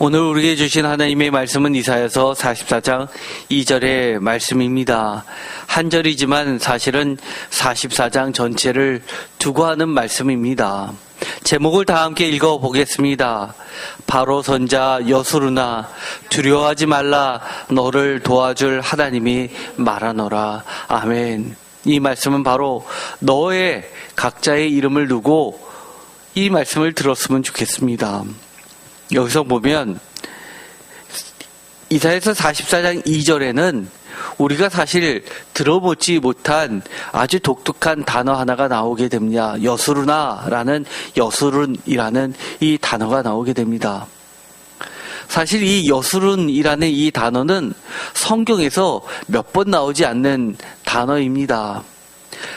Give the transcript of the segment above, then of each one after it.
오늘 우리에게 주신 하나님의 말씀은 이사야서 44장 2절의 말씀입니다. 한 절이지만 사실은 44장 전체를 두고 하는 말씀입니다. 제목을 다 함께 읽어보겠습니다. 바로 선자 여수르나 두려워하지 말라, 너를 도와줄 하나님이 말하노라. 아멘. 이 말씀은 바로 너의 각자의 이름을 두고 이 말씀을 들었으면 좋겠습니다. 여기서 보면 이사야서 44장 2절에는 우리가 사실 들어보지 못한 아주 독특한 단어 하나가 나오게 됩니다. 여수르나라는 여수른이라는 이 단어가 나오게 됩니다. 사실 이 여수른이라는 이 단어는 성경에서 몇 번 나오지 않는 단어입니다.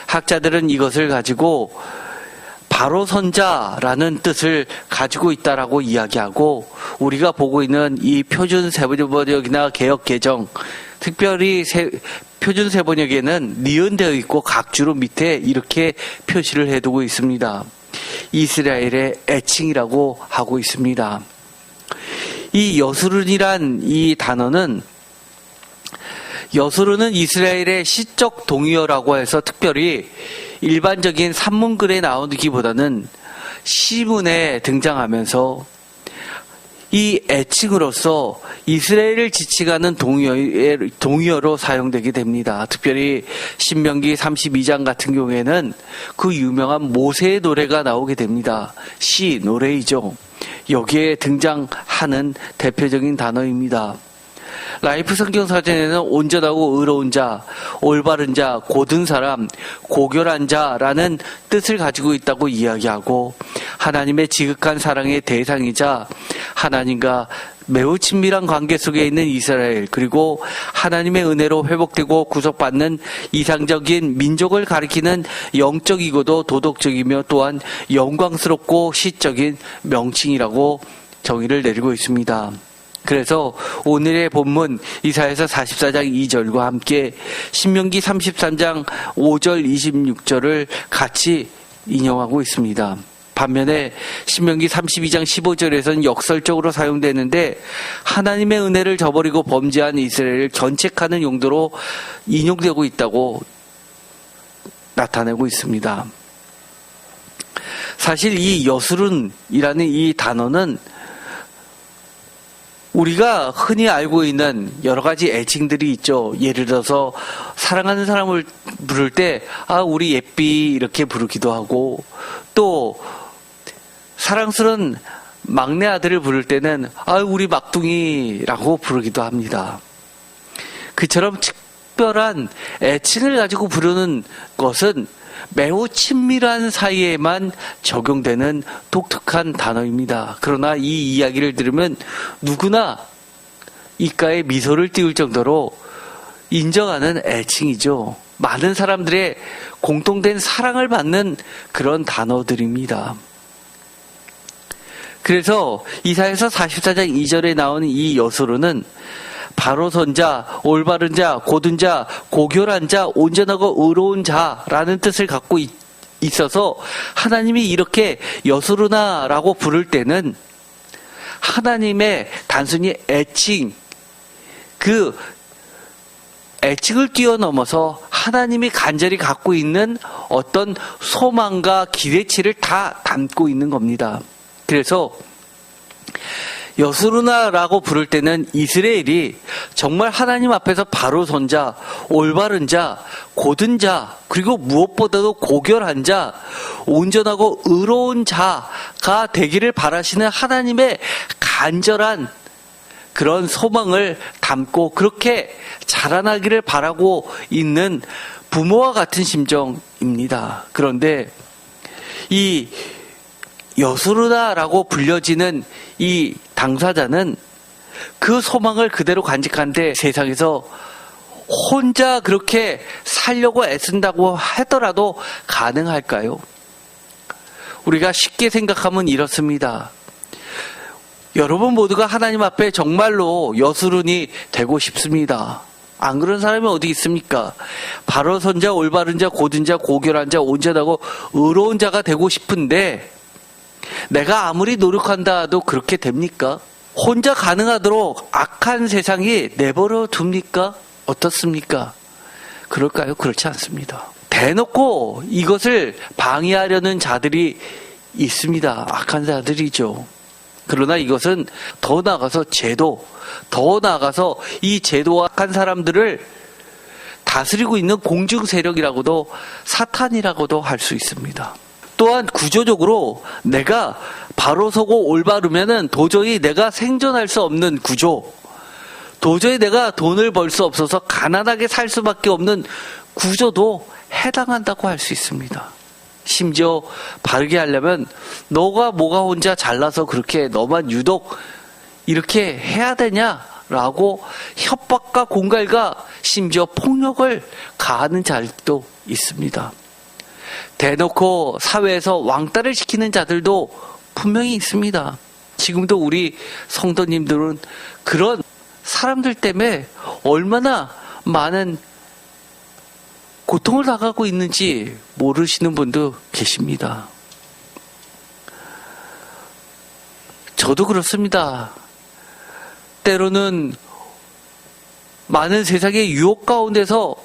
학자들은 이것을 가지고 바로 선자라는 뜻을 가지고 있다라고 이야기하고, 우리가 보고 있는 이 표준 세번역이나 개역 개정, 특별히 표준 세번역에는 니은되어 있고 각주로 밑에 이렇게 표시를 해두고 있습니다. 이스라엘의 애칭이라고 하고 있습니다. 이 여수른이란 이 단어는, 여수른은 이스라엘의 시적 동의어라고 해서 특별히 일반적인 산문글에 나오기보다는 시문에 등장하면서 이 애칭으로서 이스라엘을 지칭하는 동의어로 사용되게 됩니다. 특별히 신명기 32장 같은 경우에는 그 유명한 모세의 노래가 나오게 됩니다. 시, 노래이죠. 여기에 등장하는 대표적인 단어입니다. 라이프 성경사전에는 온전하고 의로운 자, 올바른 자, 고든 사람, 고결한 자라는 뜻을 가지고 있다고 이야기하고, 하나님의 지극한 사랑의 대상이자 하나님과 매우 친밀한 관계 속에 있는 이스라엘, 그리고 하나님의 은혜로 회복되고 구속받는 이상적인 민족을 가리키는 영적이고도 도덕적이며 또한 영광스럽고 시적인 명칭이라고 정의를 내리고 있습니다. 그래서 오늘의 본문 이사야서 44장 2절과 함께 신명기 33장 5절 26절을 같이 인용하고 있습니다. 반면에 신명기 32장 15절에서는 역설적으로 사용되는데 하나님의 은혜를 저버리고 범죄한 이스라엘을 견책하는 용도로 인용되고 있다고 나타내고 있습니다. 사실 이 여수른이라는 이 단어는 우리가 흔히 알고 있는 여러 가지 애칭들이 있죠. 예를 들어서 사랑하는 사람을 부를 때 우리 예삐 이렇게 부르기도 하고, 또 사랑스러운 막내 아들을 부를 때는 우리 막둥이라고 부르기도 합니다. 그처럼 특별한 애칭을 가지고 부르는 것은 매우 친밀한 사이에만 적용되는 독특한 단어입니다. 그러나 이 이야기를 들으면 누구나 입가에 미소를 띄울 정도로 인정하는 애칭이죠. 많은 사람들의 공통된 사랑을 받는 그런 단어들입니다. 그래서 이사야서 44장 2절에 나오는 이 여수르는 바로 선자, 올바른 자, 고든 자, 고결한 자, 온전하고 의로운 자라는 뜻을 갖고 있어서 하나님이 이렇게 여수르나라고 부를 때는 하나님의 단순히 애칭, 그 애칭을 뛰어넘어서 하나님이 간절히 갖고 있는 어떤 소망과 기대치를 다 담고 있는 겁니다. 그래서 여수르나라고 부를 때는 이스라엘이 정말 하나님 앞에서 바로 선 자, 올바른 자, 고든 자, 그리고 무엇보다도 고결한 자, 온전하고 의로운 자가 되기를 바라시는 하나님의 간절한 그런 소망을 담고 그렇게 자라나기를 바라고 있는 부모와 같은 심정입니다. 그런데 이 여수르나라고 불려지는 이 당사자는 그 소망을 그대로 간직한데 세상에서 혼자 그렇게 살려고 애쓴다고 하더라도 가능할까요? 우리가 쉽게 생각하면 이렇습니다. 여러분 모두가 하나님 앞에 정말로 여수른이 되고 싶습니다. 안 그런 사람이 어디 있습니까? 바로 선 자, 올바른 자, 고든 자, 고결한 자, 온전하고 의로운 자가 되고 싶은데 내가 아무리 노력한다 해도 그렇게 됩니까? 혼자 가능하도록 악한 세상이 내버려 둡니까? 어떻습니까? 그럴까요? 그렇지 않습니다. 대놓고 이것을 방해하려는 자들이 있습니다. 악한 자들이죠. 그러나 이것은 더 나아가서 더 나아가서 이 제도와 악한 사람들을 다스리고 있는 공중 세력이라고도 사탄이라고도 할 수 있습니다. 또한 구조적으로 내가 바로 서고 올바르면은 도저히 내가 생존할 수 없는 구조, 도저히 내가 돈을 벌 수 없어서 가난하게 살 수밖에 없는 구조도 해당한다고 할 수 있습니다. 심지어 바르게 하려면 너가 뭐가 혼자 잘나서 그렇게 너만 유독 이렇게 해야 되냐라고 협박과 공갈과 심지어 폭력을 가하는 자들도 있습니다. 대놓고 사회에서 왕따를 시키는 자들도 분명히 있습니다. 지금도 우리 성도님들은 그런 사람들 때문에 얼마나 많은 고통을 당하고 있는지 모르시는 분도 계십니다. 저도 그렇습니다. 때로는 많은 세상의 유혹 가운데서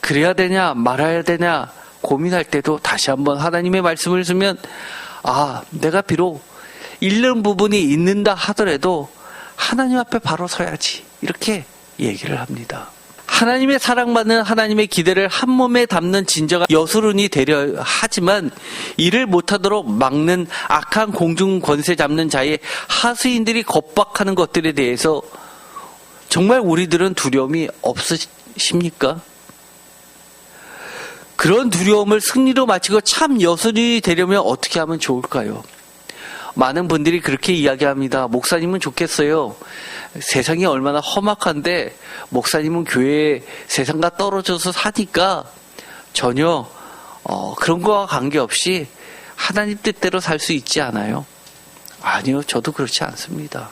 그래야 되냐 말아야 되냐 고민할 때도 다시 한번 하나님의 말씀을 쓰면 내가 비록 잃는 부분이 있는다 하더라도 하나님 앞에 바로 서야지 이렇게 얘기를 합니다. 하나님의 사랑받는 하나님의 기대를 한 몸에 담는 진정한 여수론이 되려 하지만 이를 못하도록 막는 악한 공중 권세 잡는 자의 하수인들이 겁박하는 것들에 대해서 정말 우리들은 두려움이 없으십니까? 그런 두려움을 승리로 마치고 참 여수론이 되려면 어떻게 하면 좋을까요? 많은 분들이 그렇게 이야기합니다. 목사님은 좋겠어요. 세상이 얼마나 험악한데 목사님은 교회에 세상과 떨어져서 사니까 전혀 그런 거와 관계없이 하나님 뜻대로 살 수 있지 않아요? 아니요. 저도 그렇지 않습니다.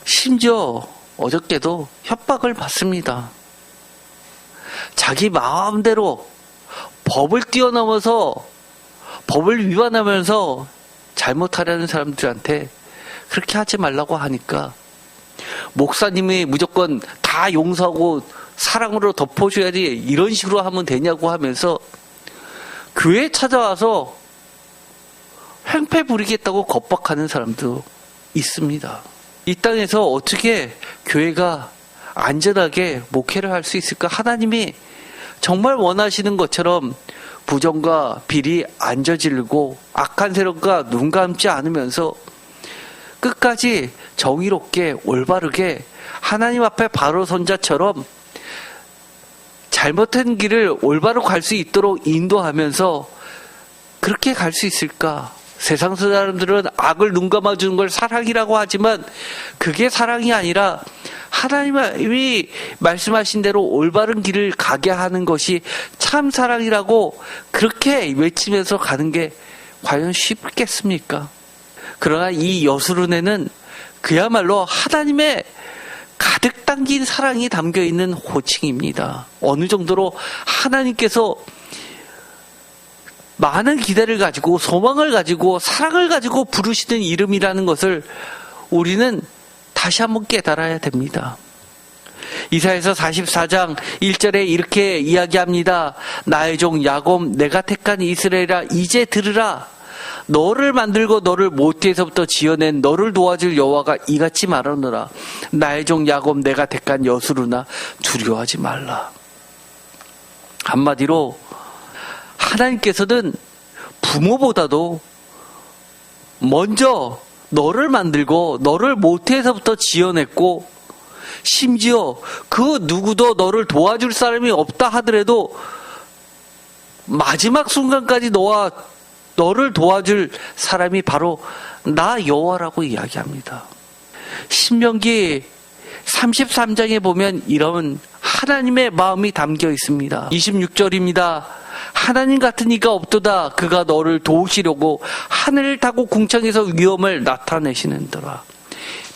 심지어 어저께도 협박을 받습니다. 자기 마음대로 법을 뛰어넘어서 법을 위반하면서 잘못하려는 사람들한테 그렇게 하지 말라고 하니까 목사님이 무조건 다 용서하고 사랑으로 덮어줘야지 이런 식으로 하면 되냐고 하면서 교회에 찾아와서 횡패 부리겠다고 겁박하는 사람도 있습니다. 이 땅에서 어떻게 교회가 안전하게 목회를 할 수 있을까? 하나님이 정말 원하시는 것처럼 부정과 비리 안 저지르고 악한 세력과 눈 감지 않으면서 끝까지 정의롭게 올바르게 하나님 앞에 바로 선 자처럼 잘못한 길을 올바로 갈 수 있도록 인도하면서 그렇게 갈 수 있을까? 세상 사람들은 악을 눈 감아주는 걸 사랑이라고 하지만 그게 사랑이 아니라 하나님이 말씀하신 대로 올바른 길을 가게 하는 것이 참 사랑이라고 그렇게 외치면서 가는 게 과연 쉽겠습니까? 그러나 이 여수론에는 그야말로 하나님의 가득 담긴 사랑이 담겨있는 호칭입니다. 어느 정도로 하나님께서 많은 기대를 가지고 소망을 가지고 사랑을 가지고 부르시는 이름이라는 것을 우리는 다시 한번 깨달아야 됩니다. 이사야서 44장 1절에 이렇게 이야기합니다. 나의 종 야곱 내가 택한 이스라엘아 이제 들으라. 너를 만들고 너를 모태에서부터 지어낸 너를 도와줄 여호와가 이같이 말하노라. 나의 종 야곱 내가 택한 여수르나 두려워하지 말라. 한마디로 하나님께서는 부모보다도 먼저 너를 만들고 너를 모태에서부터 지어냈고 심지어 그 누구도 너를 도와줄 사람이 없다 하더라도 마지막 순간까지 너를 도와줄 사람이 바로 나 여호와라고 이야기합니다. 신명기 33장에 보면 이런 하나님의 마음이 담겨 있습니다. 26절입니다. 하나님 같은 이가 없도다. 그가 너를 도우시려고 하늘을 타고 궁창에서 위엄을 나타내시는더라.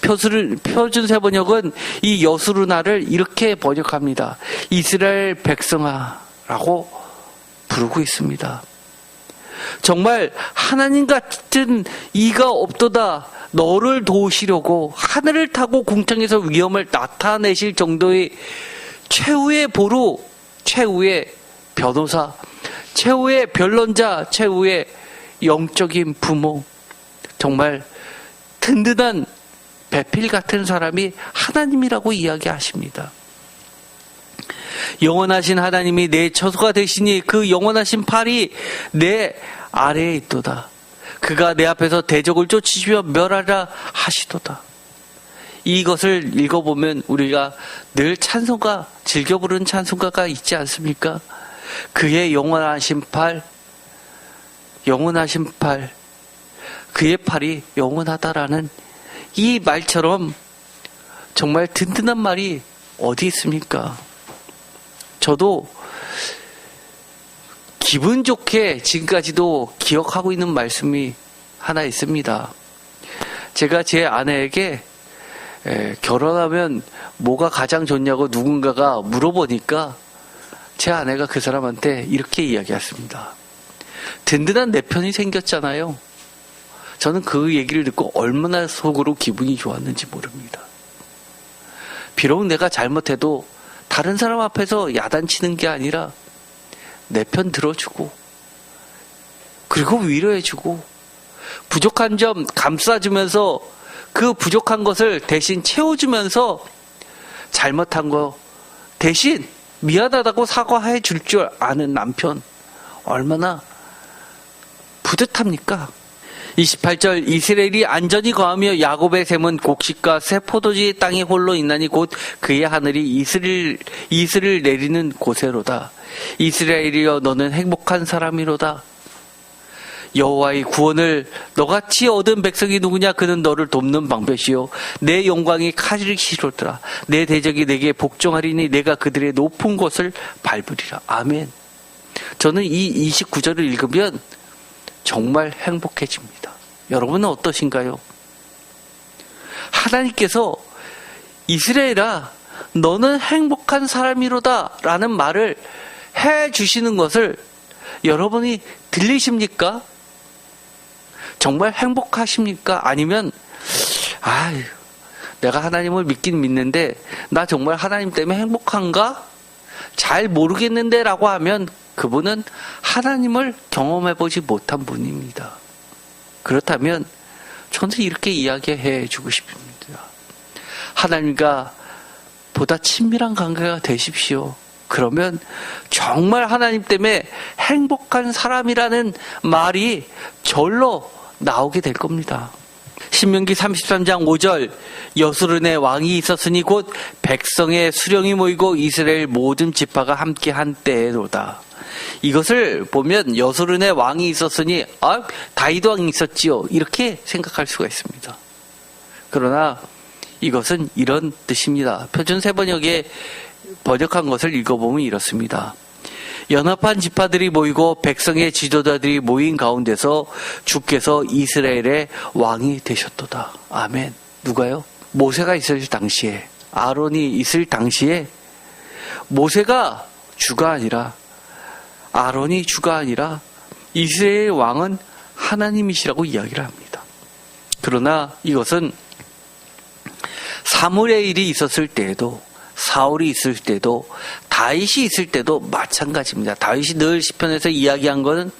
표준세 번역은 이 여수르나를 이렇게 번역합니다. 이스라엘 백성아라고 부르고 있습니다. 정말 하나님 같은 이가 없도다. 너를 도우시려고 하늘을 타고 궁창에서 위험을 나타내실 정도의 최후의 보루, 최후의 변호사, 최후의 변론자, 최후의 영적인 부모, 정말 든든한 배필 같은 사람이 하나님이라고 이야기하십니다. 영원하신 하나님이 내 처소가 되시니 그 영원하신 팔이 내 아래에 있도다. 그가 내 앞에서 대적을 쫓으시며 멸하라 하시도다. 이것을 읽어보면 우리가 늘 찬송가, 즐겨 부르는 찬송가가 있지 않습니까? 그의 영원하신 팔, 영원하신 팔, 그의 팔이 영원하다라는 이 말처럼 정말 든든한 말이 어디 있습니까? 저도 기분 좋게 지금까지도 기억하고 있는 말씀이 하나 있습니다. 제가 제 아내에게 결혼하면 뭐가 가장 좋냐고 누군가가 물어보니까 제 아내가 그 사람한테 이렇게 이야기했습니다. 든든한 내 편이 생겼잖아요. 저는 그 얘기를 듣고 얼마나 속으로 기분이 좋았는지 모릅니다. 비록 내가 잘못해도 다른 사람 앞에서 야단치는 게 아니라 내 편 들어주고 그리고 위로해주고 부족한 점 감싸주면서 그 부족한 것을 대신 채워주면서 잘못한 거 대신 미안하다고 사과해 줄 줄 아는 남편 얼마나 뿌듯합니까? 28절 이스라엘이 안전히 거하며 야곱의 샘은 곡식과 새 포도주의 땅이 홀로 있나니 곧 그의 하늘이 이슬을 내리는 곳에로다. 이스라엘이여 너는 행복한 사람이로다. 여호와의 구원을 너같이 얻은 백성이 누구냐? 그는 너를 돕는 방패시요 내 영광이 카리시로더라. 내 대적이 내게 복종하리니 내가 그들의 높은 곳을 밟으리라. 아멘. 저는 이 29절을 읽으면 정말 행복해집니다. 여러분은 어떠신가요? 하나님께서 이스라엘아 너는 행복한 사람이로다 라는 말을 해주시는 것을 여러분이 들리십니까? 정말 행복하십니까? 아니면 내가 하나님을 믿긴 믿는데 나 정말 하나님 때문에 행복한가? 잘 모르겠는데 라고 하면 그분은 하나님을 경험해보지 못한 분입니다. 그렇다면 저는 이렇게 이야기해 주고 싶습니다. 하나님과 보다 친밀한 관계가 되십시오. 그러면 정말 하나님 때문에 행복한 사람이라는 말이 절로 나오게 될 겁니다. 신명기 33장 5절 여수른의 왕이 있었으니 곧 백성의 수령이 모이고 이스라엘 모든 지파가 함께 한 때로다. 이것을 보면 여수른의 왕이 있었으니 다윗 왕이 있었지요 이렇게 생각할 수가 있습니다. 그러나 이것은 이런 뜻입니다. 표준 세번역에 번역한 것을 읽어보면 이렇습니다. 연합한 지파들이 모이고 백성의 지도자들이 모인 가운데서 주께서 이스라엘의 왕이 되셨도다. 아멘. 누가요? 모세가 있을 당시에, 아론이 있을 당시에 모세가 주가 아니라, 아론이 주가 아니라 이스라엘 왕은 하나님이시라고 이야기를 합니다. 그러나 이것은 사무엘의 일이 있었을 때에도, 사울이 있을 때도, 다윗이 있을 때도 마찬가지입니다. 다윗이 늘 시편에서 이야기한 것은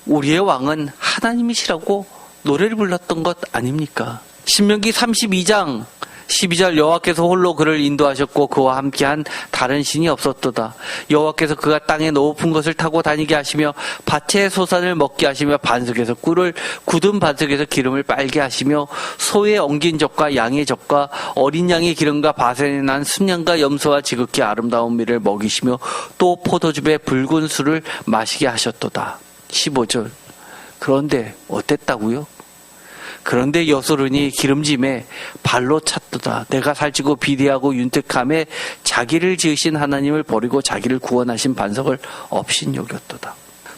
우리의 왕은 하나님이시라고 노래를 불렀던 것 아닙니까? 신명기 32장 12절 여호와께서 홀로 그를 인도하셨고 그와 함께한 다른 신이 없었도다. 여호와께서 그가 땅에 높은 것을 타고 다니게 하시며 밭의 소산을 먹게 하시며 반석에서 꿀을 굳은 반석에서 기름을 빨게 하시며 소의 엉긴 젖과 양의 젖과 어린 양의 기름과 바산에 난 순양과 염소와 지극히 아름다운 밀을 먹이시며 또 포도즙에 붉은 술을 마시게 하셨도다. 15절 그런데 어땠다고요? 그런데 여소른이 기름짐에 발로 찼도다. 내가 살찌고 비대하고 윤택함에 자기를 지으신 하나님을 버리고 자기를 구원하신 반석을 없인 여겼도다.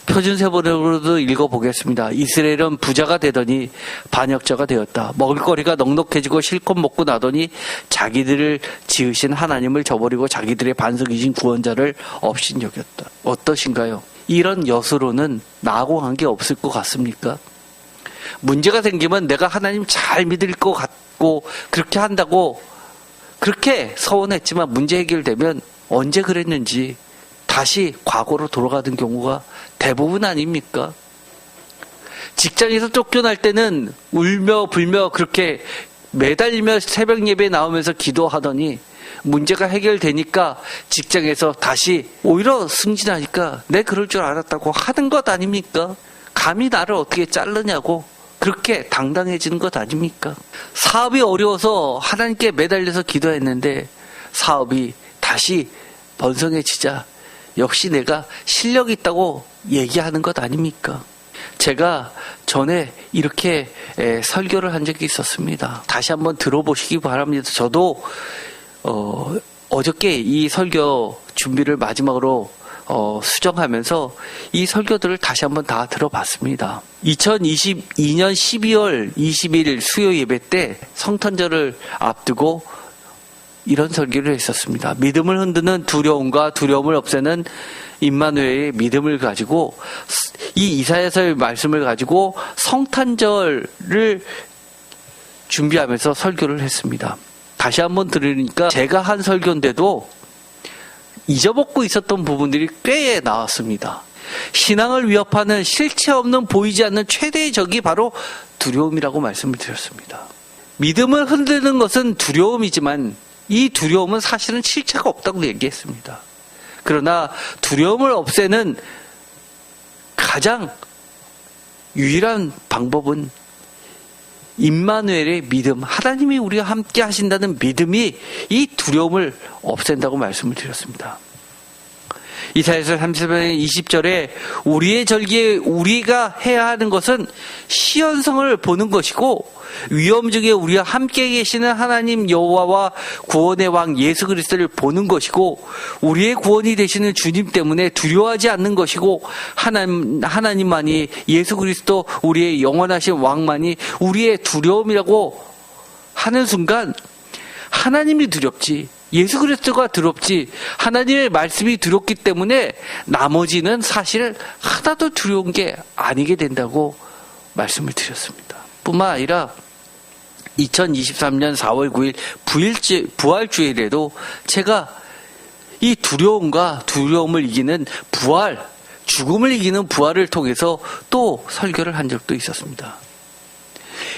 표준세번역으로도 읽어보겠습니다. 이스라엘은 부자가 되더니 반역자가 되었다. 먹을거리가 넉넉해지고 실컷 먹고 나더니 자기들을 지으신 하나님을 저버리고 자기들의 반석이신 구원자를 없인 여겼다. 어떠신가요? 이런 여수로는 나하고 관계 없을 것 같습니까? 문제가 생기면 내가 하나님 잘 믿을 것 같고 그렇게 한다고 그렇게 서운했지만 문제 해결되면 언제 그랬는지 다시 과거로 돌아가는 경우가 대부분 아닙니까? 직장에서 쫓겨날 때는 울며 불며 그렇게 매달리며 새벽 예배에 나오면서 기도하더니 문제가 해결되니까 직장에서 다시 오히려 승진하니까 내 그럴 줄 알았다고 하는 것 아닙니까? 감히 나를 어떻게 자르냐고 그렇게 당당해지는 것 아닙니까? 사업이 어려워서 하나님께 매달려서 기도했는데 사업이 다시 번성해지자 역시 내가 실력이 있다고 얘기하는 것 아닙니까? 제가 전에 이렇게 설교를 한 적이 있었습니다. 다시 한번 들어보시기 바랍니다. 저도 어저께 이 설교 준비를 마지막으로 수정하면서 이 설교들을 다시 한번 다 들어봤습니다. 2022년 12월 20일 수요 예배 때 성탄절을 앞두고 이런 설교를 했었습니다. 믿음을 흔드는 두려움과 두려움을 없애는 임마누엘의 믿음을 가지고 이 이사야서의 말씀을 가지고 성탄절을 준비하면서 설교를 했습니다. 다시 한번 들으니까 제가 한 설교인데도 잊어먹고 있었던 부분들이 꽤 나왔습니다. 신앙을 위협하는 실체 없는 보이지 않는 최대의 적이 바로 두려움이라고 말씀을 드렸습니다. 믿음을 흔드는 것은 두려움이지만 이 두려움은 사실은 실체가 없다고 얘기했습니다. 그러나 두려움을 없애는 가장 유일한 방법은 임마누엘의 믿음, 하나님이 우리와 함께 하신다는 믿음이 이 두려움을 없앤다고 말씀을 드렸습니다. 이사야서 30장 20절에 우리의 절기에 우리가 해야 하는 것은 시연성을 보는 것이고 위험 중에 우리와 함께 계시는 하나님 여호와와 구원의 왕 예수 그리스도를 보는 것이고 우리의 구원이 되시는 주님 때문에 두려워하지 않는 것이고 하나님만이 예수 그리스도 우리의 영원하신 왕만이 우리의 두려움이라고 하는 순간 하나님이 두렵지 예수 그리스도가 두렵지 하나님의 말씀이 두렵기 때문에 나머지는 사실 하나도 두려운 게 아니게 된다고 말씀을 드렸습니다. 뿐만 아니라 2023년 4월 9일 부활주일에도 제가 이 두려움과 두려움을 이기는 부활, 죽음을 이기는 부활을 통해서 또 설교를 한 적도 있었습니다.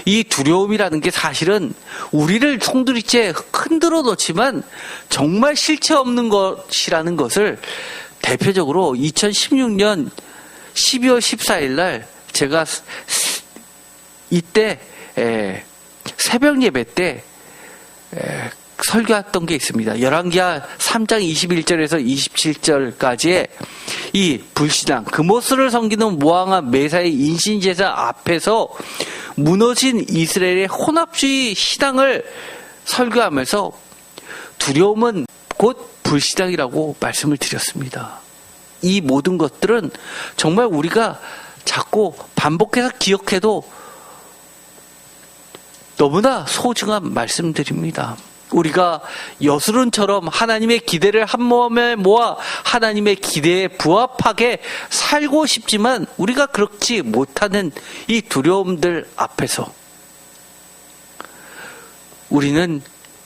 이 두려움이라는 게 사실은 우리를 송두리째 흔들어 놓지만 정말 실체 없는 것이라는 것을 대표적으로 2016년 12월 14일 날 제가 이때 새벽 예배 때 설교했던 게 있습니다. 열왕기하 3장 21절에서 27절까지의 이 불신앙, 그모스를 섬기는 모항한 메사의 인신제사 앞에서 무너진 이스라엘의 혼합주의 신앙을 설교하면서 두려움은 곧 불신앙이라고 말씀을 드렸습니다. 이 모든 것들은 정말 우리가 자꾸 반복해서 기억해도 너무나 소중한 말씀들입니다. 우리가 여수론처럼 하나님의 기대를 한 몸에 모아 하나님의 기대에 부합하게 살고 싶지만 우리가 그렇지 못하는 이 두려움들 앞에서 우리는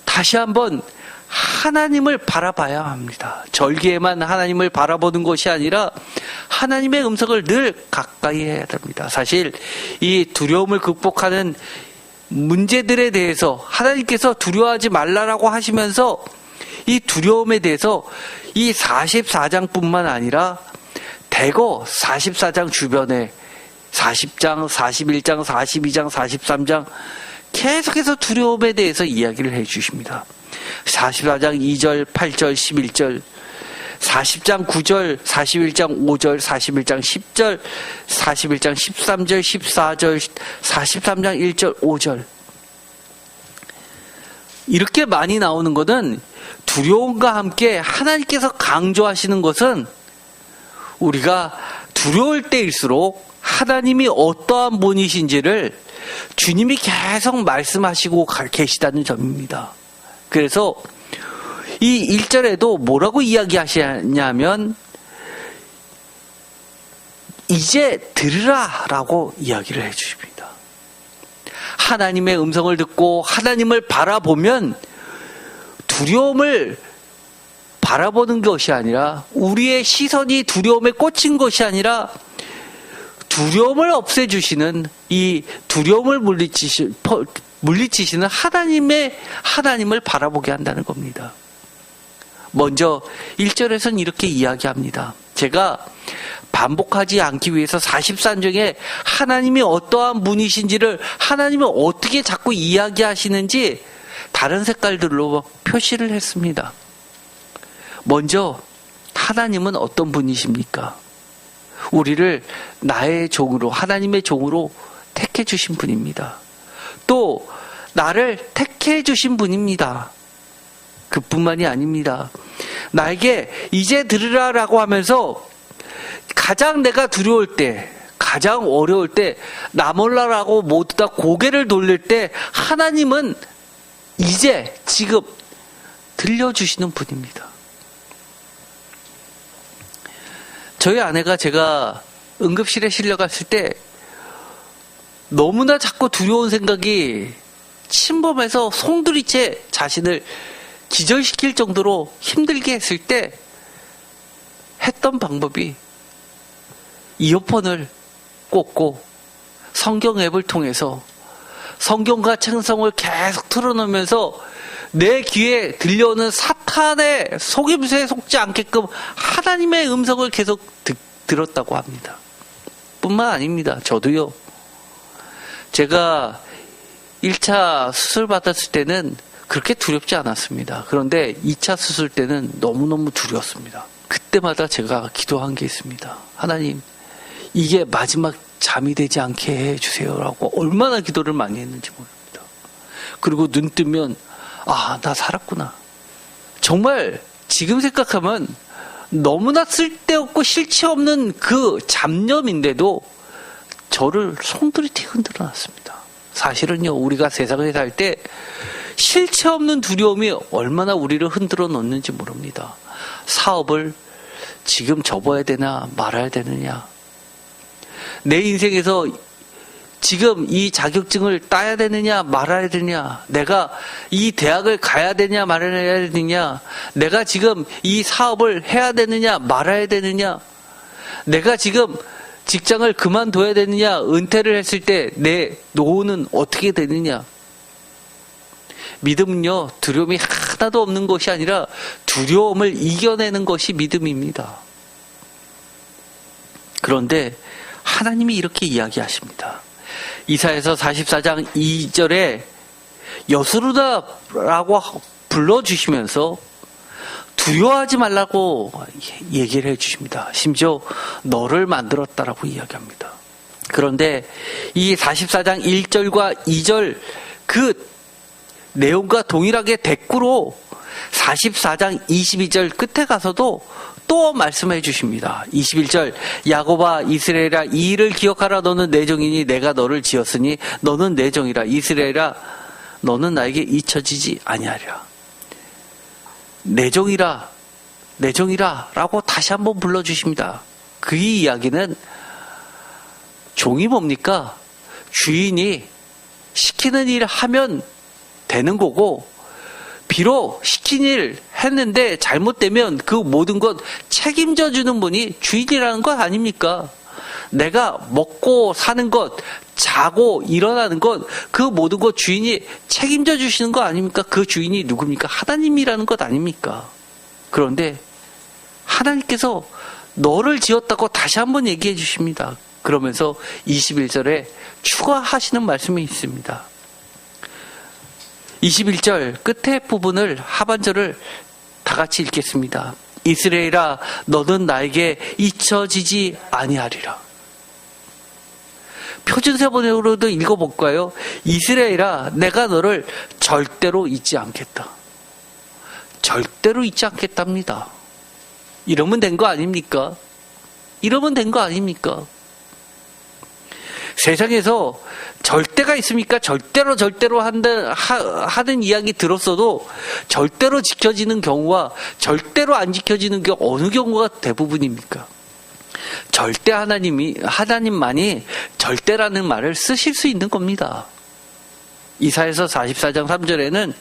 다시 한번 하나님을 바라봐야 합니다. 절기에만 하나님을 바라보는 것이 아니라 하나님의 음성을 늘 가까이 해야 됩니다. 사실 이 두려움을 극복하는 문제들에 대해서 하나님께서 두려워하지 말라라고 하시면서 이 두려움에 대해서 이 44장뿐만 아니라 대거 44장 주변에 40장, 41장, 42장, 43장 계속해서 두려움에 대해서 이야기를 해 주십니다. 44장 2절, 8절, 11절 40장 9절, 41장 5절, 41장 10절, 41장 13절, 14절, 43장 1절, 5절. 이렇게 많이 나오는 것은 두려움과 함께 하나님께서 강조하시는 것은 우리가 두려울 때일수록 하나님이 어떠한 분이신지를 주님이 계속 말씀하시고 계시다는 점입니다. 그래서 이 1절에도 뭐라고 이야기하시냐면 이제 들으라 라고 이야기를 해주십니다. 하나님의 음성을 듣고 하나님을 바라보면 두려움을 바라보는 것이 아니라, 우리의 시선이 두려움에 꽂힌 것이 아니라 두려움을 없애주시는, 이 두려움을 물리치시는 하나님을 바라보게 한다는 겁니다. 먼저 1절에서는 이렇게 이야기합니다. 제가 반복하지 않기 위해서 44장 중에 하나님이 어떠한 분이신지를, 하나님이 어떻게 자꾸 이야기하시는지 다른 색깔들로 표시를 했습니다. 먼저 하나님은 어떤 분이십니까? 우리를 나의 종으로, 하나님의 종으로 택해 주신 분입니다. 또 나를 택해 주신 분입니다. 그뿐만이 아닙니다. 나에게 이제 들으라라고 하면서 가장 내가 두려울 때, 가장 어려울 때, 나 몰라라고 모두 다 고개를 돌릴 때 하나님은 이제 지금 들려주시는 분입니다. 저희 아내가 제가 응급실에 실려갔을 때 너무나 자꾸 두려운 생각이 침범해서 송두리째 자신을 기절시킬 정도로 힘들게 했을 때 했던 방법이 이어폰을 꽂고 성경 앱을 통해서 성경과 찬송을 계속 틀어놓으면서 내 귀에 들려오는 사탄의 속임수에 속지 않게끔 하나님의 음성을 계속 들었다고 합니다. 뿐만 아닙니다. 저도요. 제가 1차 수술 받았을 때는 그렇게 두렵지 않았습니다. 그런데 2차 수술 때는 너무너무 두려웠습니다. 그때마다 제가 기도한 게 있습니다. 하나님, 이게 마지막 잠이 되지 않게 해주세요라고 얼마나 기도를 많이 했는지 모릅니다. 그리고 눈 뜨면 나 살았구나. 정말 지금 생각하면 너무나 쓸데없고 실체 없는 그 잡념인데도 저를 송두리째 흔들어 놨습니다. 사실은요, 우리가 세상에 살 때 실체 없는 두려움이 얼마나 우리를 흔들어 놓는지 모릅니다. 사업을 지금 접어야 되나 말아야 되느냐, 내 인생에서 지금 이 자격증을 따야 되느냐 말아야 되느냐, 내가 이 대학을 가야 되냐 말아야 되느냐, 내가 지금 이 사업을 해야 되느냐 말아야 되느냐, 내가 지금 직장을 그만둬야 되느냐, 은퇴를 했을 때 내 노후는 어떻게 되느냐. 믿음은요, 두려움이 하나도 없는 것이 아니라 두려움을 이겨내는 것이 믿음입니다. 그런데 하나님이 이렇게 이야기하십니다. 이사야서 44장 2절에 여스루다라고 불러주시면서 두려워하지 말라고 얘기를 해주십니다. 심지어 너를 만들었다라고 이야기합니다. 그런데 이 44장 1절과 2절 그 내용과 동일하게 대꾸로 44장 22절 끝에 가서도 또 말씀해 주십니다. 21절, 야곱아 이스라엘아 이 일을 기억하라. 너는 내 종이니 내가 너를 지었으니 너는 내 종이라. 이스라엘아 너는 나에게 잊혀지지 아니하리라. 내 종이라, 내 종이라 라고 다시 한번 불러주십니다. 그 이야기는 종이 뭡니까? 주인이 시키는 일을 하면 되는 거고, 비록 시킨 일 했는데 잘못되면 그 모든 것 책임져 주는 분이 주인이라는 것 아닙니까? 내가 먹고 사는 것, 자고 일어나는 것, 그 모든 것 주인이 책임져 주시는 거 아닙니까? 그 주인이 누굽니까? 하나님이라는 것 아닙니까? 그런데 하나님께서 너를 지었다고 다시 한번 얘기해 주십니다. 그러면서 21절에 추가하시는 말씀이 있습니다. 21절 끝에 부분을, 하반절을 다 같이 읽겠습니다. 이스라엘아 너는 나에게 잊혀지지 아니하리라. 표준세번역으로도 읽어볼까요? 이스라엘아 내가 너를 절대로 잊지 않겠다. 절대로 잊지 않겠답니다. 이러면 된 거 아닙니까? 이러면 된 거 아닙니까? 세상에서 절대가 있습니까? 절대로 하는 이야기 들었어도 절대로 지켜지는 경우와 절대로 안 지켜지는 경우 어느 경우가 대부분입니까? 절대 하나님만이 절대라는 말을 쓰실 수 있는 겁니다. 이사야서 44장 3절에는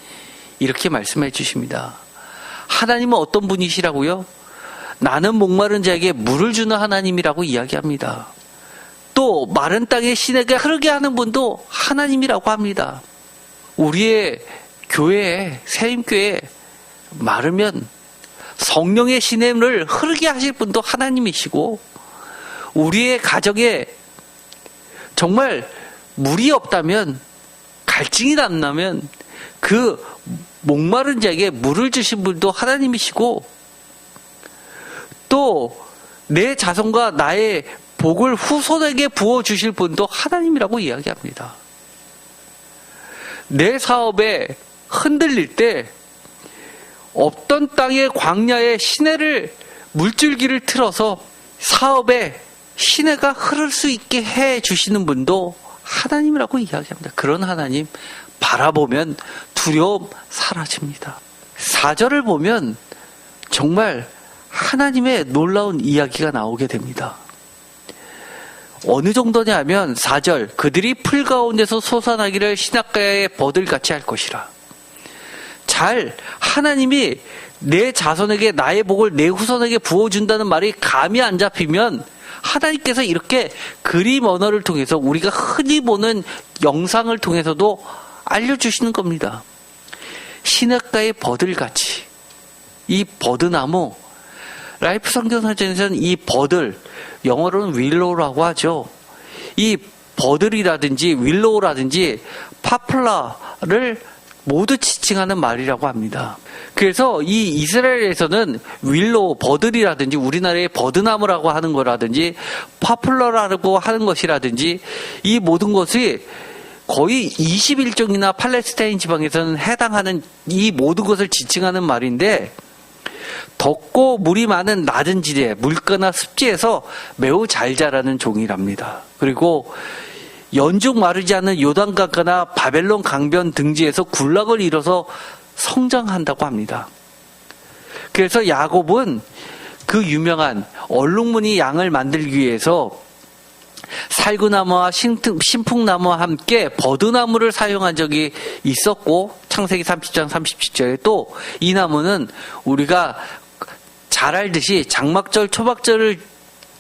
이렇게 말씀해 주십니다. 하나님은 어떤 분이시라고요? 나는 목마른 자에게 물을 주는 하나님이라고 이야기합니다. 또 마른 땅에 시내가 흐르게 하는 분도 하나님이라고 합니다. 우리의 교회에, 새임교회에 마르면 성령의 시내를 흐르게 하실 분도 하나님이시고, 우리의 가정에 정말 물이 없다면, 갈증이 난다면 그 목마른 자에게 물을 주신 분도 하나님이시고, 또 내 자손과 나의 복을 후손에게 부어주실 분도 하나님이라고 이야기합니다. 내 사업에 흔들릴 때 없던 땅의 광야에 시내를 물줄기를 틀어서 사업에 시내가 흐를 수 있게 해주시는 분도 하나님이라고 이야기합니다. 그런 하나님 바라보면 두려움 사라집니다. 4절을 보면 정말 하나님의 놀라운 이야기가 나오게 됩니다. 어느 정도냐 하면 4절, 그들이 풀 가운데서 솟아나기를 신학가의 버들같이 할 것이라. 하나님이 내 자손에게 나의 복을 내 후손에게 부어준다는 말이 감이 안 잡히면 하나님께서 이렇게 그림 언어를 통해서 우리가 흔히 보는 영상을 통해서도 알려주시는 겁니다. 신학가의 버들같이, 이 버드나무, 라이프 성경사전에서는 이 버들, 영어로는 윌로우라고 하죠. 이 버들이라든지 윌로우라든지 파플라를 모두 지칭하는 말이라고 합니다. 그래서 이 이스라엘에서는 윌로우, 버들이라든지 우리나라의 버드나무라고 하는 거라든지 파플라라고 하는 것이라든지 이 모든 것이 거의 21종이나 팔레스타인 지방에서는 해당하는 이 모든 것을 지칭하는 말인데, 덥고 물이 많은 낮은 지대, 물가나 습지에서 매우 잘 자라는 종이랍니다. 그리고 연중 마르지 않는 요단강가나 바벨론 강변 등지에서 군락을 이뤄서 성장한다고 합니다. 그래서 야곱은 그 유명한 얼룩무늬 양을 만들기 위해서 살구나무와 신풍나무와 함께 버드나무를 사용한 적이 있었고, 창세기 30장 37절에 또 이 나무는 우리가 잘 알듯이 장막절, 초막절을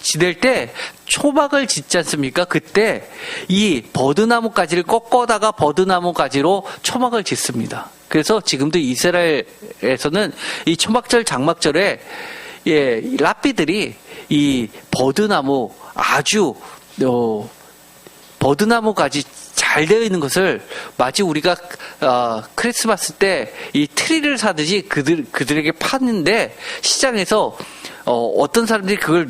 지낼 때 초막을 짓지 않습니까? 그때 이 버드나무 가지를 꺾어다가 버드나무 가지로 초막을 짓습니다. 그래서 지금도 이스라엘에서는 이 초막절, 장막절에 랍비들이 이 버드나무 아주 버드나무 가지 잘 되어 있는 것을 마치 우리가 크리스마스 때 이 트리를 사듯이 그들에게 파는데, 시장에서 어떤 사람들이 그걸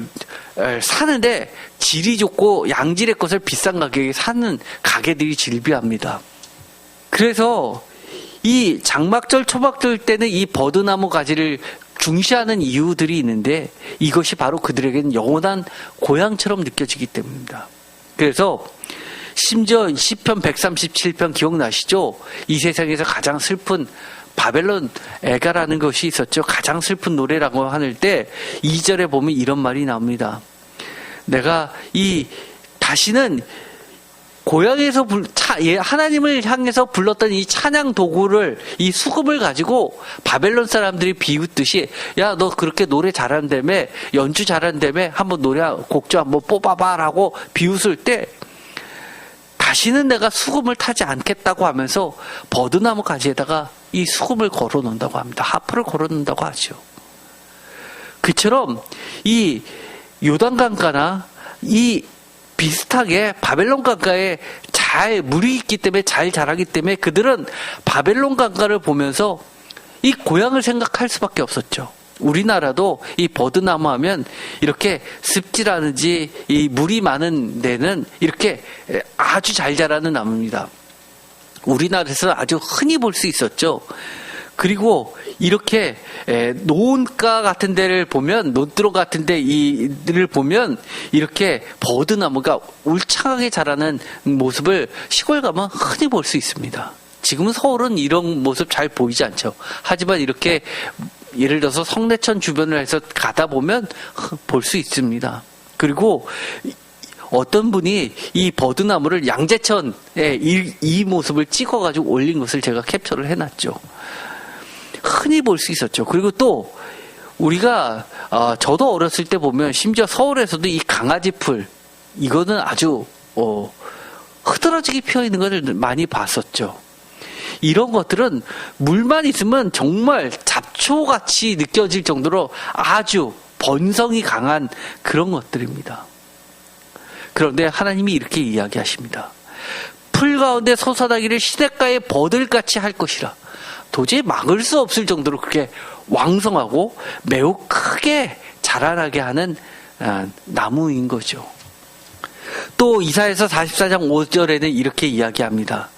사는데 질이 좋고 양질의 것을 비싼 가격에 사는 가게들이 질비합니다. 그래서 이 장막절, 초막절 때는 이 버드나무 가지를 중시하는 이유들이 있는데, 이것이 바로 그들에게는 영원한 고향처럼 느껴지기 때문입니다. 그래서 심지어 시편 137편 기억나시죠? 이 세상에서 가장 슬픈 바벨론 애가라는 것이 있었죠. 가장 슬픈 노래라고 하는 때 2절에 보면 이런 말이 나옵니다. 내가 다시는 고향에서 하나님을 향해서 불렀던 이 찬양 도구를, 이 수금을 가지고 바벨론 사람들이 비웃듯이, 야, 너 그렇게 노래 잘한다며, 연주 잘한다며, 한번 곡 좀 한번 뽑아봐라고 비웃을 때, 다시는 내가 수금을 타지 않겠다고 하면서 버드나무 가지에다가 이 수금을 걸어 놓는다고 합니다. 하프를 걸어 놓는다고 하죠. 그처럼 이 요단강가나 이 비슷하게 바벨론 강가에 물이 있기 때문에 잘 자라기 때문에 그들은 바벨론 강가를 보면서 이 고향을 생각할 수밖에 없었죠. 우리나라도 이 버드나무 하면 이렇게 습지라든지 이 물이 많은 데는 이렇게 아주 잘 자라는 나무입니다. 우리나라에서 아주 흔히 볼 수 있었죠. 그리고 이렇게 논가 같은 데를 보면, 논두렁 같은 데를 보면 이렇게 버드나무가 울창하게 자라는 모습을 시골 가면 흔히 볼 수 있습니다. 지금은 서울은 이런 모습 잘 보이지 않죠. 하지만 이렇게 예를 들어서 성내천 주변을 해서 가다 보면 볼 수 있습니다. 그리고 어떤 분이 이 버드나무를 양재천에 이 모습을 찍어가지고 올린 것을 제가 캡처를 해놨죠. 흔히 볼 수 있었죠. 그리고 또 우리가 저도 어렸을 때 보면 심지어 서울에서도 이 강아지 풀 이거는 아주 흐드러지게 피어 있는 것을 많이 봤었죠. 이런 것들은 물만 있으면 정말 잡초같이 느껴질 정도로 아주 번성이 강한 그런 것들입니다. 그런데 하나님이 이렇게 이야기하십니다. 풀 가운데 솟아나기를 시냇가에 버들같이 할 것이라. 도저히 막을 수 없을 정도로 그렇게 왕성하고 매우 크게 자라나게 하는 나무인 거죠. 또 이사야서 44장 5절에는 이렇게 이야기합니다.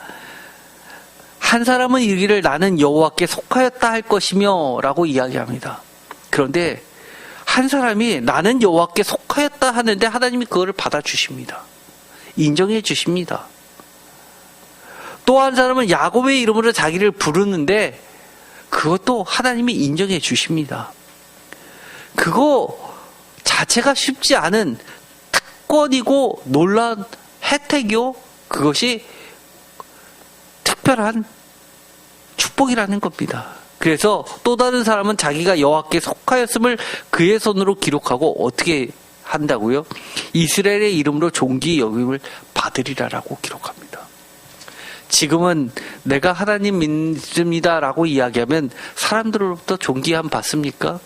한 사람은 이르기를 나는 여호와께 속하였다 할 것이며 라고 이야기합니다. 그런데 한 사람이 나는 여호와께 속하였다 하는데 하나님이 그거를 받아주십니다. 인정해 주십니다. 또 한 사람은 야곱의 이름으로 자기를 부르는데 그것도 하나님이 인정해 주십니다. 그거 자체가 쉽지 않은 특권이고 놀라운 혜택이요. 그것이 특별한 축복이라는 겁니다. 그래서 또 다른 사람은 자기가 여호와께 속하였음을 그의 손으로 기록하고 어떻게 한다고요? 이스라엘의 이름으로 존귀 여김을 받으리라라고 기록합니다. 지금은 내가 하나님 믿습니다라고 이야기하면 사람들로부터 존귀함 받습니까?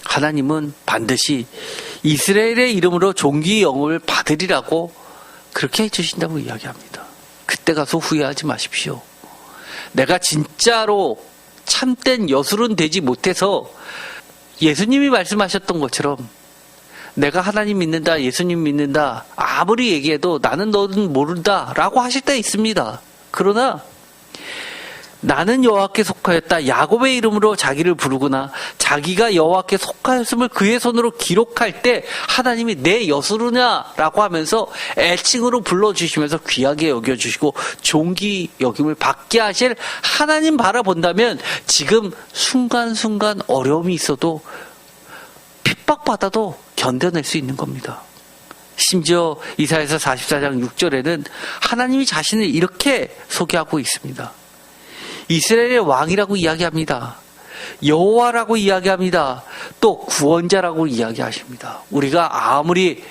하나님은 반드시 이스라엘의 이름으로 존귀 영을 받으리라고 그렇게 해주신다고 이야기합니다. 그때 가서 후회하지 마십시오. 내가 진짜로 참된 여술은 되지 못해서 예수님이 말씀하셨던 것처럼 내가 하나님 믿는다, 예수님 믿는다 아무리 얘기해도 나는 너는 모른다 라고 하실 때 있습니다. 그러나 나는 여호와께 속하였다, 야곱의 이름으로 자기를 부르거나 자기가 여호와께 속하였음을 그의 손으로 기록할 때 하나님이 내 여수르냐라고 하면서 애칭으로 불러주시면서 귀하게 여겨주시고 존귀 여김을 받게 하실 하나님 바라본다면 지금 순간순간 어려움이 있어도 핍박받아도 견뎌낼 수 있는 겁니다. 심지어 이사야서 44장 6절에는 하나님이 자신을 이렇게 소개하고 있습니다. 이스라엘의 왕이라고 이야기합니다. 여호와라고 이야기합니다. 또 구원자라고 이야기하십니다. 우리가 아무리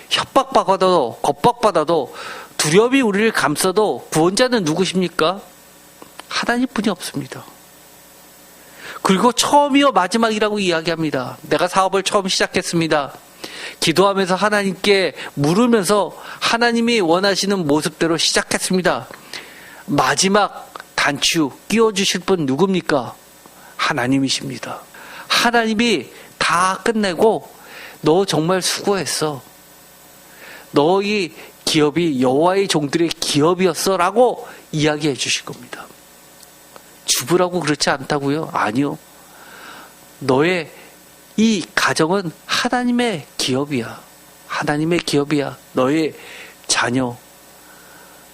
협박받아도 겁박받아도 두려움이 우리를 감싸도 구원자는 누구십니까? 하나님뿐이 없습니다. 그리고 처음이요 마지막이라고 이야기합니다. 내가 사업을 처음 시작했습니다. 기도하면서 하나님께 물으면서 하나님이 원하시는 모습대로 시작했습니다. 마지막 단추 끼워주실 분 누굽니까? 하나님이십니다. 하나님이 다 끝내고 너 정말 수고했어. 너희 기업이 여호와의 종들의 기업이었어 라고 이야기해 주실 겁니다. 주부라고 그렇지 않다고요? 아니요. 너의 이 가정은 하나님의 기업이야. 하나님의 기업이야. 너의 자녀.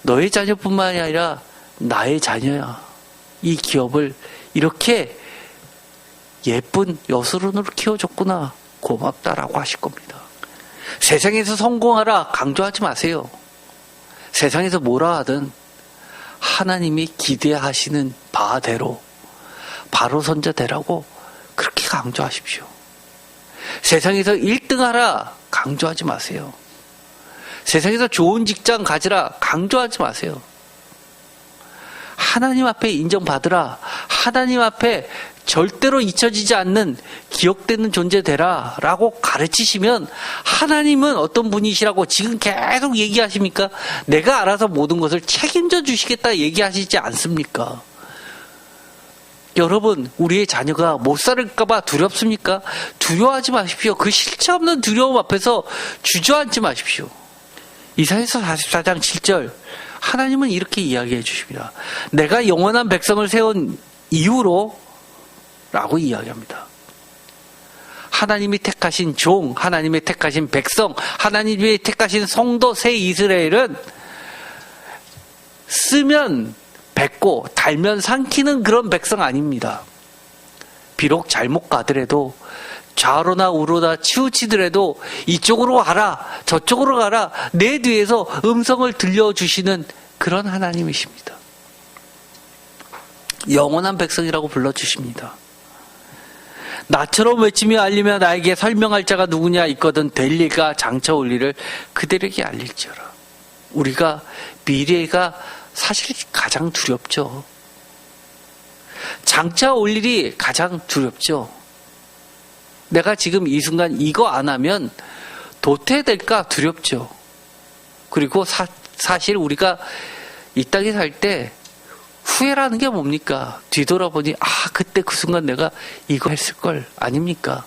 너의 자녀뿐만이 아니라 나의 자녀야. 이 기업을 이렇게 예쁜 여수론으로 키워줬구나. 고맙다라고 하실 겁니다. 세상에서 성공하라 강조하지 마세요. 세상에서 뭐라 하든 하나님이 기대하시는 바대로 바로 선자 되라고 그렇게 강조하십시오. 세상에서 1등하라 강조하지 마세요. 세상에서 좋은 직장 가지라 강조하지 마세요. 하나님 앞에 인정받으라. 하나님 앞에 절대로 잊혀지지 않는 기억되는 존재 되라 라고 가르치시면 하나님은 어떤 분이시라고 지금 계속 얘기하십니까? 내가 알아서 모든 것을 책임져 주시겠다 얘기하시지 않습니까? 여러분, 우리의 자녀가 못 살을까봐 두렵습니까? 두려워하지 마십시오. 그 실체 없는 두려움 앞에서 주저앉지 마십시오. 이사야서 44장 7절 하나님은 이렇게 이야기해 주십니다. 내가 영원한 백성을 세운 이후로 라고 이야기합니다. 하나님이 택하신 종, 하나님이 택하신 백성, 하나님이 택하신 성도 새 이스라엘은 쓰면 뱉고 달면 삼키는 그런 백성 아닙니다. 비록 잘못 가더라도 좌로나 우로나 치우치더라도 이쪽으로 가라, 저쪽으로 가라, 내 뒤에서 음성을 들려주시는 그런 하나님이십니다. 영원한 백성이라고 불러주십니다. 나처럼 외치며 알리며 나에게 설명할 자가 누구냐 있거든 될 일과 장차 올 일을 그들에게 알릴지어라. 우리가 미래가 사실 가장 두렵죠. 장차 올 일이 가장 두렵죠. 내가 지금 이 순간 이거 안 하면 도태될까 두렵죠. 그리고 사실 우리가 이 땅에 살 때 후회라는 게 뭡니까? 뒤돌아보니 그때 그 순간 내가 이거 했을 걸 아닙니까?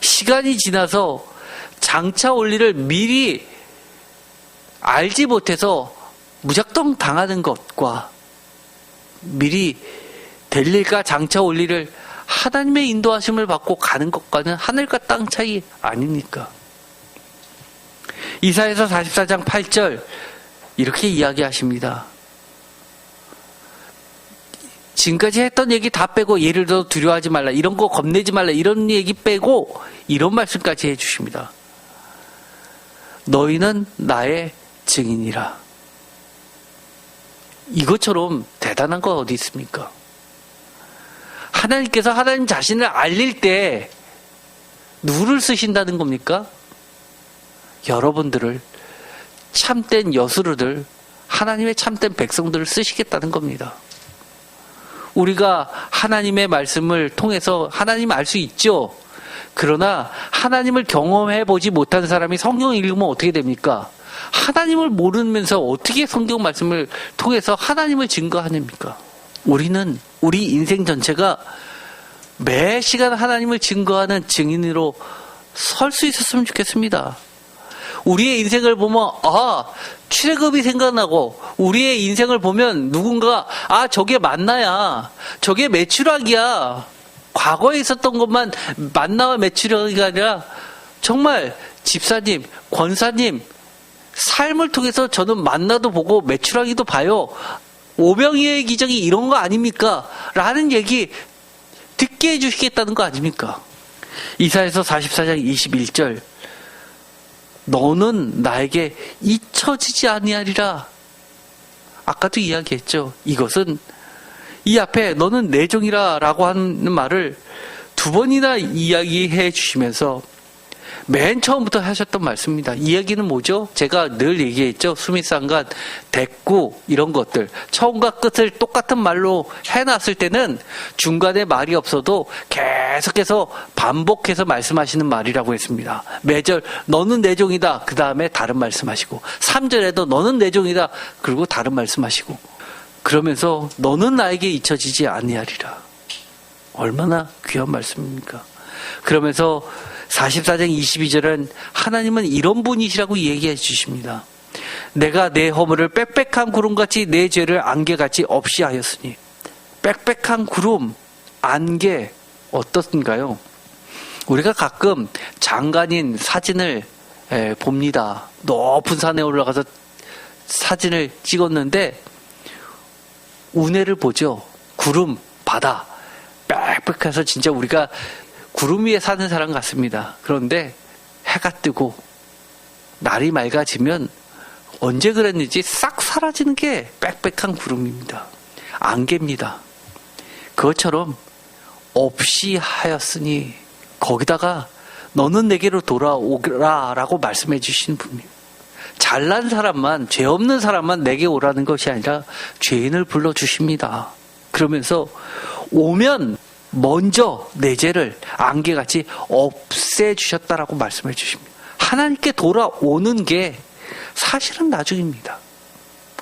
시간이 지나서 장차 올 일을 미리 알지 못해서 무작정 당하는 것과 미리 될 일과 장차 올 일을 하나님의 인도하심을 받고 가는 것과는 하늘과 땅 차이 아닙니까? 이사야서 44장 8절 이렇게 이야기하십니다. 지금까지 했던 얘기 다 빼고 예를 들어 두려워하지 말라, 이런 거 겁내지 말라, 이런 얘기 빼고 이런 말씀까지 해주십니다. 너희는 나의 증인이라. 이것처럼 대단한 건 어디 있습니까? 하나님께서 하나님 자신을 알릴 때 누구를 쓰신다는 겁니까? 여러분들을, 참된 여수르들, 하나님의 참된 백성들을 쓰시겠다는 겁니다. 우리가 하나님의 말씀을 통해서 하나님 알 수 있죠. 그러나 하나님을 경험해 보지 못한 사람이 성경 읽으면 어떻게 됩니까? 하나님을 모르면서 어떻게 성경 말씀을 통해서 하나님을 증거하십니까? 우리는 우리 인생 전체가 매 시간 하나님을 증거하는 증인으로 설 수 있었으면 좋겠습니다. 우리의 인생을 보면 출애굽이 생각나고, 우리의 인생을 보면 누군가 저게 만나야, 저게 메추라기야, 과거에 있었던 것만 만나와 메추라기가 아니라 정말 집사님, 권사님 삶을 통해서 저는 만나도 보고 메추라기도 봐요. 오병이어의 기적이 이런 거 아닙니까? 라는 얘기 듣게 해주시겠다는 거 아닙니까? 이사야서 44장 21절 너는 나에게 잊혀지지 아니하리라. 아까도 이야기했죠. 이것은 이 앞에 너는 내 종이라 라고 하는 말을 두 번이나 이야기해 주시면서 맨 처음부터 하셨던 말씀입니다. 이 얘기는 뭐죠? 제가 늘 얘기했죠. 수미상관, 대꾸 이런 것들 처음과 끝을 똑같은 말로 해놨을 때는 중간에 말이 없어도 계속해서 반복해서 말씀하시는 말이라고 했습니다. 매절 너는 내 종이다. 그 다음에 다른 말씀하시고 3절에도 너는 내 종이다. 그리고 다른 말씀하시고 그러면서 너는 나에게 잊혀지지 아니하리라. 얼마나 귀한 말씀입니까? 그러면서 44장 22절은 하나님은 이런 분이시라고 얘기해 주십니다. 내가 내 허물을 빽빽한 구름같이 내 죄를 안개같이 없이 하였으니. 빽빽한 구름, 안개 어떻은가요? 우리가 가끔 장관인 사진을 봅니다. 높은 산에 올라가서 사진을 찍었는데 운해를 보죠. 구름, 바다 빽빽해서 진짜 우리가 구름 위에 사는 사람 같습니다. 그런데 해가 뜨고 날이 맑아지면 언제 그랬는지 싹 사라지는 게 빽빽한 구름입니다. 안개입니다. 그것처럼 없이 하였으니 거기다가 너는 내게로 돌아오라 라고 말씀해 주신 분입니다. 잘난 사람만, 죄 없는 사람만 내게 오라는 것이 아니라 죄인을 불러주십니다. 그러면서 오면 먼저 내 죄를 안개같이 없애주셨다라고 말씀해 주십니다. 하나님께 돌아오는 게 사실은 나중입니다.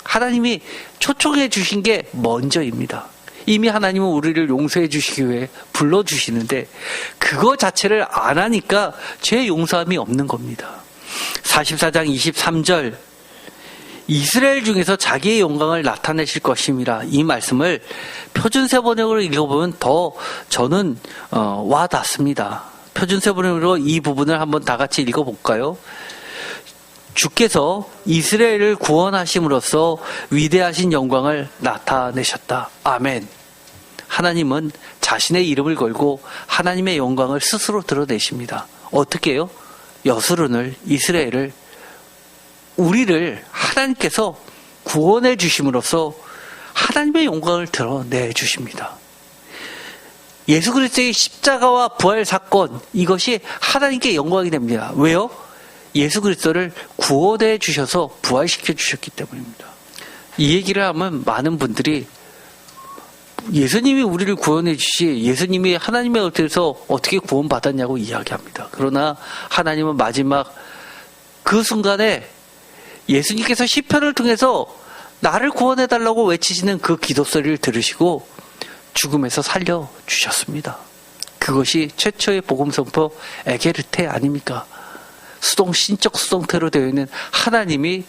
하나님이 초청해 주신 게 먼저입니다. 이미 하나님은 우리를 용서해 주시기 위해 불러주시는데 그거 자체를 안 하니까 죄 용서함이 없는 겁니다. 44장 23절 이스라엘 중에서 자기의 영광을 나타내실 것임이라. 이 말씀을 표준세 번역으로 읽어보면 더 저는 와닿습니다. 표준세 번역으로 이 부분을 한번 다 같이 읽어볼까요? 주께서 이스라엘을 구원하심으로써 위대하신 영광을 나타내셨다. 아멘. 하나님은 자신의 이름을 걸고 하나님의 영광을 스스로 드러내십니다. 어떻게 해요? 여스룬을, 이스라엘을, 우리를 하나님께서 구원해 주심으로써 하나님의 영광을 드러내 주십니다. 예수 그리스도의 십자가와 부활 사건, 이것이 하나님께 영광이 됩니다. 왜요? 예수 그리스도를 구원해 주셔서 부활시켜 주셨기 때문입니다. 이 얘기를 하면 많은 분들이 예수님이 우리를 구원해 주시, 예수님이 하나님의 곁에서 어떻게 구원받았냐고 이야기합니다. 그러나 하나님은 마지막 그 순간에 예수님께서 시편을 통해서 나를 구원해달라고 외치시는 그 기도 소리를 들으시고 죽음에서 살려주셨습니다. 그것이 최초의 복음 선포 에게르테 아닙니까? 신적 수동태로 되어 있는 하나님이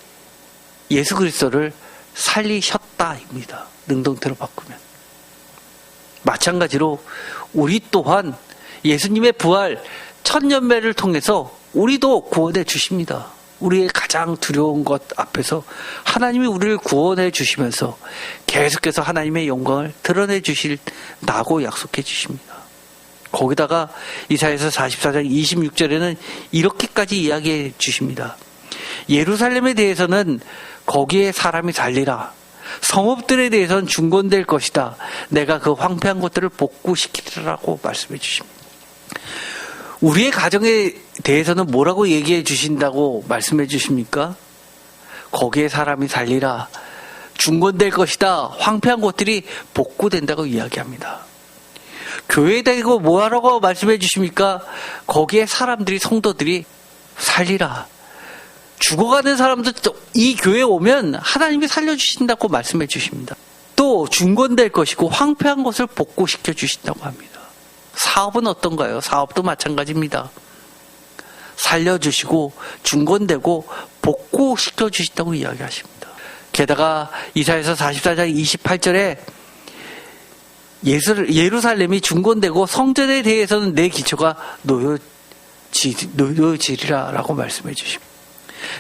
예수 그리스도를 살리셨다입니다. 능동태로 바꾸면. 마찬가지로 우리 또한 예수님의 부활 천년매를 통해서 우리도 구원해 주십니다. 우리의 가장 두려운 것 앞에서 하나님이 우리를 구원해 주시면서 계속해서 하나님의 영광을 드러내 주신다고 약속해 주십니다. 거기다가 이사야서 44장 26절에는 이렇게까지 이야기해 주십니다. 예루살렘에 대해서는 거기에 사람이 살리라. 성읍들에 대해서는 중건될 것이다. 내가 그 황폐한 것들을 복구시키리라고 말씀해 주십니다. 우리의 가정에 대해서는 뭐라고 얘기해 주신다고 말씀해 주십니까? 거기에 사람이 살리라. 중건될 것이다. 황폐한 것들이 복구된다고 이야기합니다. 교회에 대고 뭐하라고 말씀해 주십니까? 거기에 사람들이, 성도들이 살리라. 죽어가는 사람도 이 교회에 오면 하나님이 살려주신다고 말씀해 주십니다. 또 중건될 것이고 황폐한 것을 복구시켜 주신다고 합니다. 사업은 어떤가요? 사업도 마찬가지입니다. 살려주시고 중건되고 복구시켜 주신다고 이야기하십니다. 게다가 이사야서 44장 28절에 예루살렘이 중건되고 성전에 대해서는 내 기초가 놓여지리라 라고 말씀해 주십니다.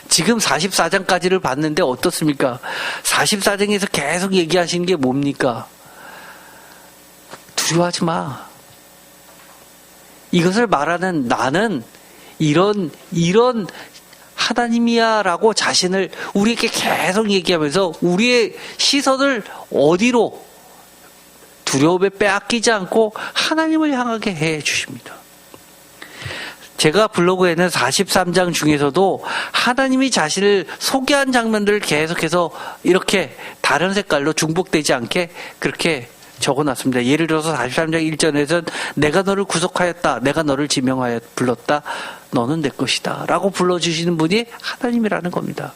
지금 44장까지를 봤는데 어떻습니까? 44장에서 계속 얘기하시는 게 뭡니까? 두려워하지 마. 이것을 말하는 나는 이런 하나님이야 라고 자신을 우리에게 계속 얘기하면서 우리의 시선을 어디로 두려움에 빼앗기지 않고 하나님을 향하게 해 주십니다. 제가 블로그에는 43장 중에서도 하나님이 자신을 소개한 장면들을 계속해서 이렇게 다른 색깔로 중복되지 않게 그렇게 적어놨습니다. 예를 들어서 43장 1절에서는 내가 너를 구속하였다. 내가 너를 지명하여 불렀다. 너는 내 것이다. 라고 불러주시는 분이 하나님이라는 겁니다.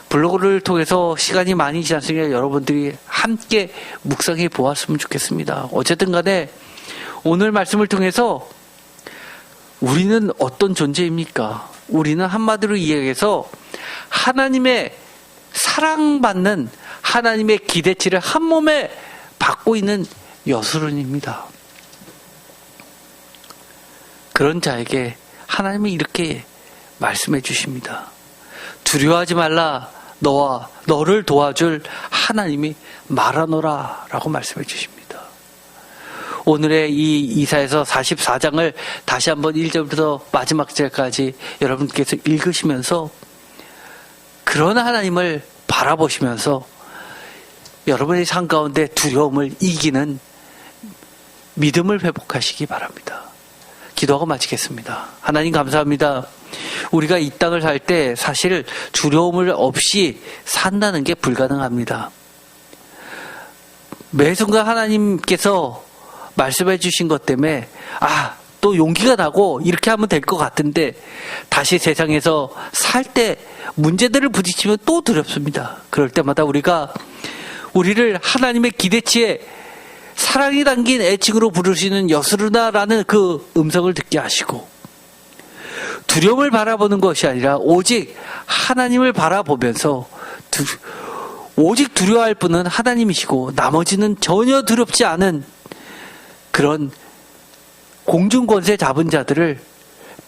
블로그를 통해서 시간이 많이 지났으니까 여러분들이 함께 묵상해 보았으면 좋겠습니다. 어쨌든 간에 오늘 말씀을 통해서 우리는 어떤 존재입니까? 우리는 한마디로 이야기해서 하나님의 사랑받는 하나님의 기대치를 한 몸에 받고 있는 여스룬입니다. 그런 자에게 하나님이 이렇게 말씀해 주십니다. 두려워하지 말라. 너를 도와줄 하나님이 말하노라 라고 말씀해 주십니다. 오늘의 이 이사야서 44장을 다시 한번 1절부터 마지막 절까지 여러분께서 읽으시면서 그런 하나님을 바라보시면서 여러분의 삶 가운데 두려움을 이기는 믿음을 회복하시기 바랍니다. 기도하고 마치겠습니다. 하나님 감사합니다. 우리가 이 땅을 살 때 사실 두려움을 없이 산다는 게 불가능합니다. 매 순간 하나님께서 말씀해 주신 것 때문에 또 용기가 나고 이렇게 하면 될 것 같은데 다시 세상에서 살 때 문제들을 부딪히면 또 두렵습니다. 그럴 때마다 우리를 하나님의 기대치에 사랑이 담긴 애칭으로 부르시는 여스루나라는 그 음성을 듣게 하시고 두려움을 바라보는 것이 아니라 오직 하나님을 바라보면서 오직 두려워할 분은 하나님이시고 나머지는 전혀 두렵지 않은 그런 공중권세 잡은 자들을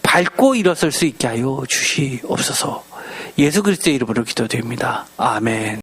밟고 일어설 수 있게 하여 주시옵소서. 예수 그리스도의 이름으로 기도드립니다. 아멘.